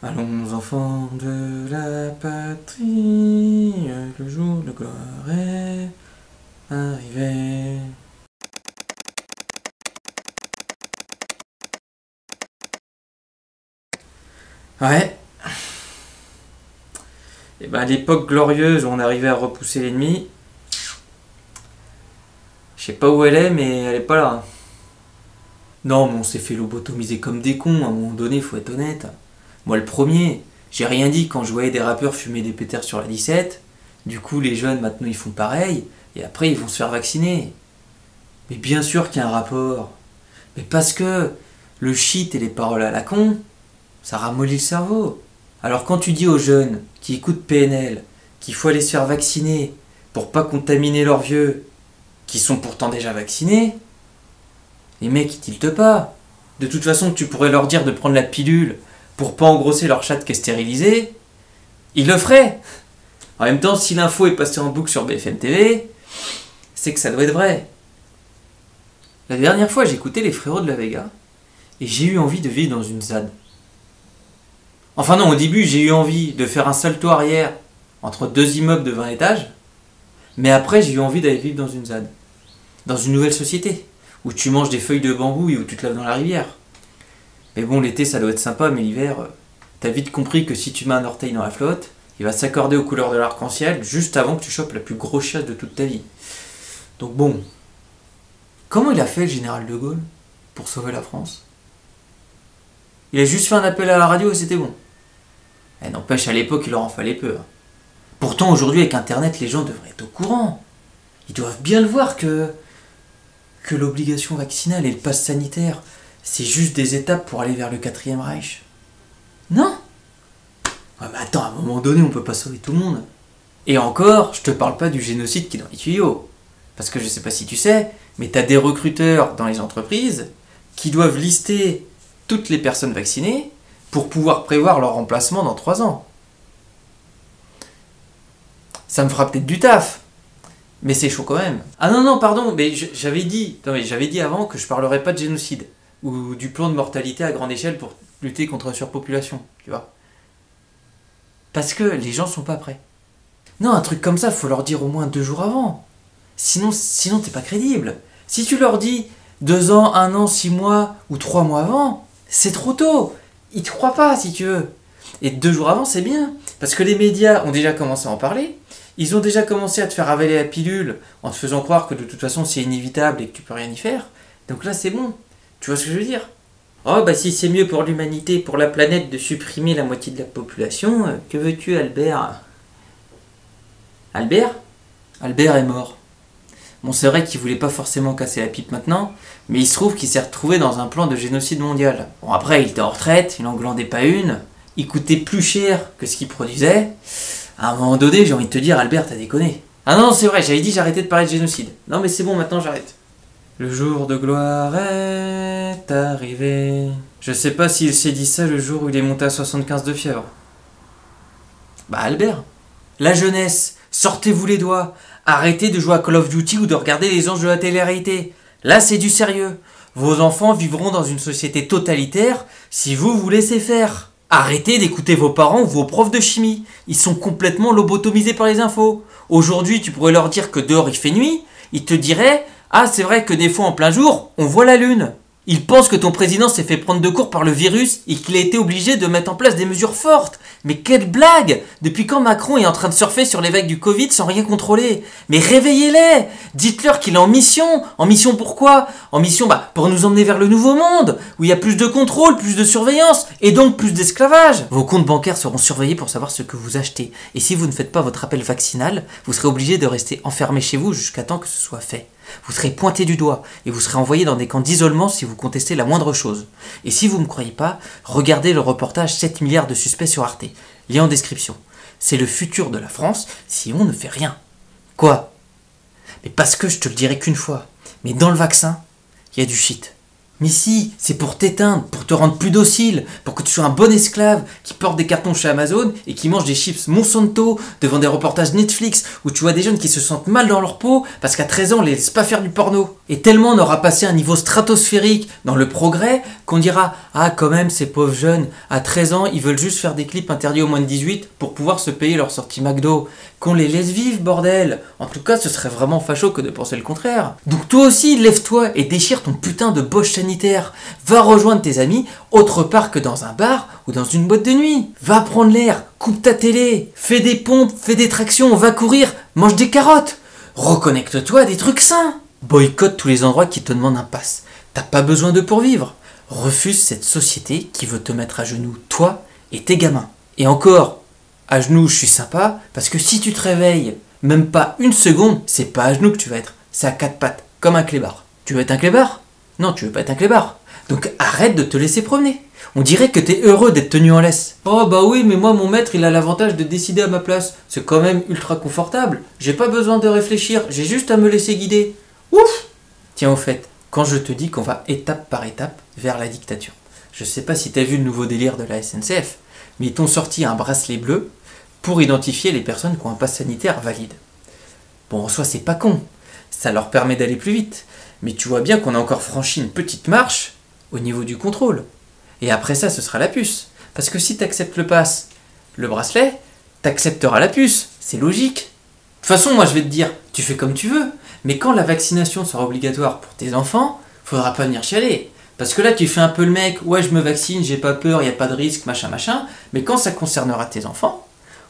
Allons enfants de la patrie, le jour de gloire est arrivé. Ouais. Et ben l'époque glorieuse où on arrivait à repousser l'ennemi, je sais pas où elle est, mais elle est pas là. Non, mais on s'est fait lobotomiser comme des cons, à un moment donné, faut être honnête. Moi le premier, j'ai rien dit quand je voyais des rappeurs fumer des pétards sur la 17. Du coup, les jeunes maintenant ils font pareil, et après ils vont se faire vacciner. Mais bien sûr qu'il y a un rapport. Mais parce que le shit et les paroles à la con, ça ramollit le cerveau. Alors quand tu dis aux jeunes qui écoutent PNL qu'il faut aller se faire vacciner pour pas contaminer leurs vieux, qui sont pourtant déjà vaccinés, les mecs ils tiltent pas. De toute façon, tu pourrais leur dire de prendre la pilule pour pas engrosser leur chatte qui est stérilisée, ils le feraient. En même temps, si l'info est passée en boucle sur BFM TV, c'est que ça doit être vrai. La dernière fois, j'ai écouté les frérots de la Vega et j'ai eu envie de vivre dans une ZAD. Enfin non, au début, j'ai eu envie de faire un salto arrière entre deux immeubles de 20 étages, mais après, j'ai eu envie d'aller vivre dans une ZAD. Dans une nouvelle société, où tu manges des feuilles de bambou et où tu te laves dans la rivière. Mais bon, l'été, ça doit être sympa, mais l'hiver, t'as vite compris que si tu mets un orteil dans la flotte, il va s'accorder aux couleurs de l'arc-en-ciel juste avant que tu chopes la plus grosse chiasse de toute ta vie. Donc bon, comment il a fait le général de Gaulle pour sauver la France? Il a juste fait un appel à la radio et c'était bon. Eh, n'empêche, à l'époque, il leur en fallait peu. Pourtant, aujourd'hui, avec Internet, les gens devraient être au courant. Ils doivent bien le voir que l'obligation vaccinale et le pass sanitaire, c'est juste des étapes pour aller vers le 4e Reich. Non? Ouais, mais attends, à un moment donné, on peut pas sauver tout le monde. Et encore, je te parle pas du génocide qui est dans les tuyaux. Parce que je sais pas si tu sais, mais t'as des recruteurs dans les entreprises qui doivent lister toutes les personnes vaccinées pour pouvoir prévoir leur remplacement dans 3 ans. Ça me fera peut-être du taf, mais c'est chaud quand même. Ah non, non, pardon, mais j'avais dit avant que je parlerais pas de génocide ou du plan de mortalité à grande échelle pour lutter contre la surpopulation, tu vois. Parce que les gens sont pas prêts. Non, un truc comme ça, faut leur dire au moins 2 jours avant. Sinon t'es pas crédible. Si tu leur dis 2 ans, 1 an, 6 mois ou 3 mois avant, c'est trop tôt. Ils te croient pas, si tu veux. Et 2 jours avant, c'est bien. Parce que les médias ont déjà commencé à en parler. Ils ont déjà commencé à te faire avaler la pilule en te faisant croire que de toute façon c'est inévitable et que tu peux rien y faire. Donc là, c'est bon. Tu vois ce que je veux dire? Oh, bah si c'est mieux pour l'humanité, pour la planète de supprimer la moitié de la population, que veux-tu, Albert? Albert? Albert est mort. Bon, c'est vrai qu'il voulait pas forcément casser la pipe maintenant, mais il se trouve qu'il s'est retrouvé dans un plan de génocide mondial. Bon, après, il était en retraite, il en glandait pas une, il coûtait plus cher que ce qu'il produisait. À un moment donné, j'ai envie de te dire, Albert, t'as déconné. Ah non, c'est vrai, j'avais dit j'arrêtais de parler de génocide. Non, mais c'est bon, maintenant j'arrête. Le jour de gloire est arrivé. Je sais pas s'il s'est dit ça le jour où il est monté à 75 de fièvre. Bah, Albert. La jeunesse, sortez-vous les doigts. Arrêtez de jouer à Call of Duty ou de regarder les anges de la télé-réalité. Là, c'est du sérieux. Vos enfants vivront dans une société totalitaire si vous laissez faire. Arrêtez d'écouter vos parents ou vos profs de chimie. Ils sont complètement lobotomisés par les infos. Aujourd'hui, tu pourrais leur dire que dehors il fait nuit. Ils te diraient « Ah, c'est vrai que des fois en plein jour, on voit la lune ». Ils pensent que ton président s'est fait prendre de court par le virus et qu'il a été obligé de mettre en place des mesures fortes. Mais quelle blague! Depuis quand Macron est en train de surfer sur les vagues du Covid sans rien contrôler? Mais réveillez-les! Dites-leur qu'il est en mission! En mission pourquoi? En mission pour nous emmener vers le nouveau monde, où il y a plus de contrôle, plus de surveillance, et donc plus d'esclavage. Vos comptes bancaires seront surveillés pour savoir ce que vous achetez. Et si vous ne faites pas votre appel vaccinal, vous serez obligé de rester enfermé chez vous jusqu'à temps que ce soit fait. Vous serez pointé du doigt et vous serez envoyé dans des camps d'isolement si vous contestez la moindre chose. Et si vous ne me croyez pas, regardez le reportage 7 milliards de suspects sur Arte. Lien en description. C'est le futur de la France si on ne fait rien. Quoi? Mais parce que je te le dirai qu'une fois. Mais dans le vaccin, il y a du shit. Mais si, c'est pour t'éteindre, pour te rendre plus docile, pour que tu sois un bon esclave qui porte des cartons chez Amazon et qui mange des chips Monsanto devant des reportages Netflix où tu vois des jeunes qui se sentent mal dans leur peau parce qu'à 13 ans on les laisse pas faire du porno. Et tellement on aura passé un niveau stratosphérique dans le progrès qu'on dira « Ah quand même ces pauvres jeunes, à 13 ans, ils veulent juste faire des clips interdits aux moins de 18 pour pouvoir se payer leur sortie McDo. Qu'on les laisse vivre bordel !» En tout cas ce serait vraiment facho que de penser le contraire. Donc toi aussi lève-toi et déchire ton putain de boche sanitaire. Va rejoindre tes amis autre part que dans un bar ou dans une boîte de nuit. Va prendre l'air, coupe ta télé, fais des pompes, fais des tractions, va courir, mange des carottes. Reconnecte-toi à des trucs sains. Boycotte tous les endroits qui te demandent un pass. T'as pas besoin d'eux pour vivre. Refuse cette société qui veut te mettre à genoux, toi et tes gamins. Et encore, à genoux, je suis sympa, parce que si tu te réveilles, même pas une seconde, c'est pas à genoux que tu vas être. C'est à quatre pattes, comme un clébard. Tu veux être un clébard? Non, tu veux pas être un clébard. Donc arrête de te laisser promener. On dirait que t'es heureux d'être tenu en laisse. Oh bah oui, mais moi mon maître il a l'avantage de décider à ma place. C'est quand même ultra confortable. J'ai pas besoin de réfléchir, j'ai juste à me laisser guider. Ouf! Tiens au fait, quand je te dis qu'on va étape par étape vers la dictature. Je sais pas si t'as vu le nouveau délire de la SNCF, mais ils t'ont sorti un bracelet bleu pour identifier les personnes qui ont un pass sanitaire valide. Bon, en soi c'est pas con, ça leur permet d'aller plus vite. Mais tu vois bien qu'on a encore franchi une petite marche au niveau du contrôle. Et après ça, ce sera la puce. Parce que si tu acceptes le pass, le bracelet, tu accepteras la puce. C'est logique. De toute façon, moi je vais te dire, tu fais comme tu veux. Mais quand la vaccination sera obligatoire pour tes enfants, faudra pas venir chialer. Parce que là, tu fais un peu le mec, ouais, je me vaccine, j'ai pas peur, il n'y a pas de risque, machin, machin. Mais quand ça concernera tes enfants,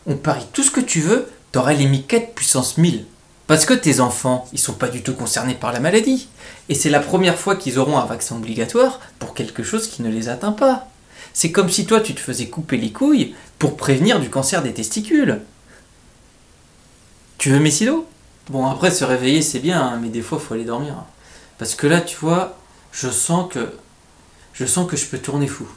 on parie tout ce que tu veux, t'auras les miquettes puissance 1000. Parce que tes enfants, ils sont pas du tout concernés par la maladie. Et c'est la première fois qu'ils auront un vaccin obligatoire pour quelque chose qui ne les atteint pas. C'est comme si toi, tu te faisais couper les couilles pour prévenir du cancer des testicules. Tu veux mes silos? Bon, après, se réveiller, c'est bien, hein, mais des fois, il faut aller dormir. Parce que là, tu vois, je sens que je peux tourner fou.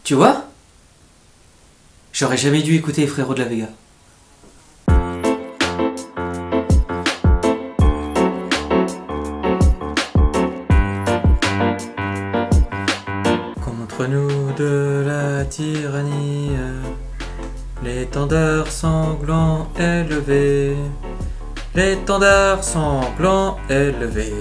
Tu vois? J'aurais jamais dû écouter les frérots de la Vega. Contre-nous de la tyrannie, l'étendard sanglant est levé, l'étendard sanglant est levé.